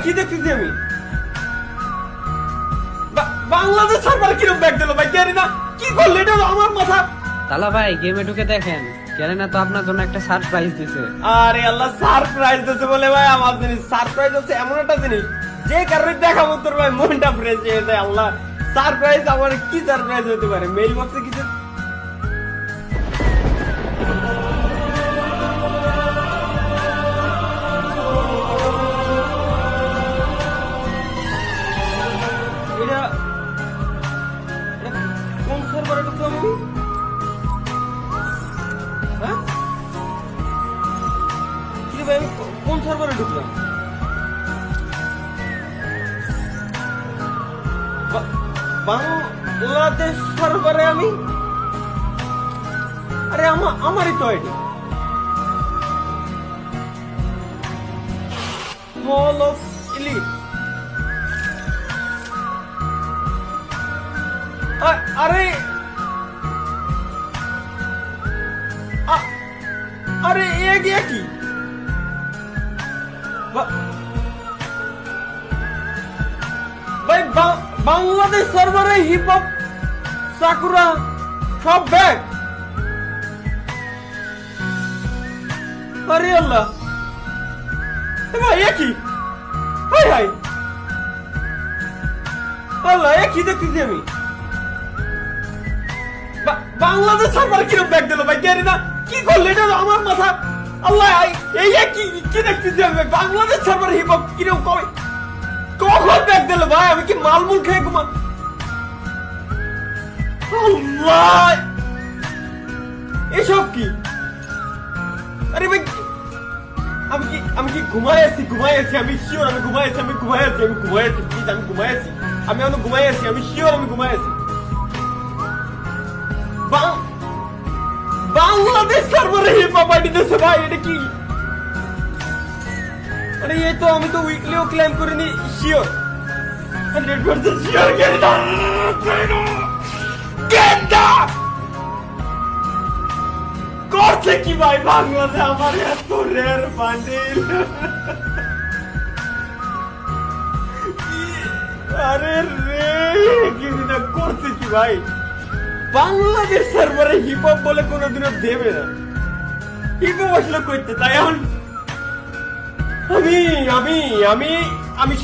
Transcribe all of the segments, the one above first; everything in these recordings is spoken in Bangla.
কি দেখতেছি আমি? বাংলাদেশ সার্ভার কিরকম ব্যাক দিল ভাই? জানি না কি করলে, এটা আমার মাথা। তালা ভাই গেমে ঢুকে দেখেন, ক্যারেনা তো আপনার জন্য একটা সারপ্রাইজ দিছে। আরে আল্লাহ, সারপ্রাইজ দিতে বলে ভাই আমার জিনিস সারপ্রাইজ হচ্ছে এমন একটা জিনিস যে কারণে দেখাবো তোর ভাই মনটা ফ্রেশ হয়ে যায়। আল্লাহ, সারপ্রাইজ আমার কি সারপ্রাইজ হতে পারে? মেইল বক্সে কিছু এটা কোন সার্ভারে ঢুকলাম আমি? হ্যাঁ কি ভাই, আমি কোন সার্ভারে ঢুকলাম? বাংলাদেশ সার্ভারে আমি? আরে আমারই তো আইডি হল অফ ইলিট। আরে আরে এ গিয়া কি ভাই? বাংলাদেশ সার্ভারে হিপ হপ সাকুরা সব ব্যাগ। আরে আল্লাহ ভাই, এ কি? হাই হাই আল্লাহ, এ কি দেখতেছি আমি? বাংলাদেশ সার্ভার কিরকম ব্যাগ দিল ভাই? জানি না কি করলে, এটা আমার মাথা। আল্লাহ, এই কি কি দেখতেছি আমি? বাংলাদেশ সার্ভার হিপ হপ কিরকম কখন ব্যাগ দিল ভাই? আমি কি মালমুল খেয়ে ঘুমা? আল্লাহ, এসব কি? আরে ভাই, আমি কি ঘুমাই আছি? আমি শিওর আমি ঘুমাই আছি। প্লিজ, আমি ঘুমাই আছি। আমি এখন ঘুমাই আছি, আমি শিওর আমি ঘুমাই আছি। বাংলাদেশ সার্ভারে হিপ হপ আইডি দিতেছে ভাই, এটা কি? আরে এই তো, আমি তো উইকলিও ক্লেম করিনি। Sure 100% sure. করছে কি ভাই বাংলাদেশ? আমার এত রেয়ার বান্ডিল। আরে রে, গিরিনা করছে কি ভাই? বাংলাদেশ সার্ভারে হিপ হপ বলে কোনোদিনও দেবে না। হিপ হপ আসলে করতে, তাই এখন আমি আমি আমি আমি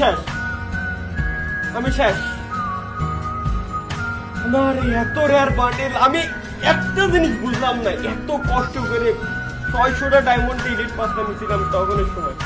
শেষ। আমার এত রেয়ার বান্ডেল, আমি একটা জিনিস বুঝলাম না, এত কষ্ট করে 600টা ডায়মন্ড এডিট পাসটা নিয়েছিলাম তখনের সময়।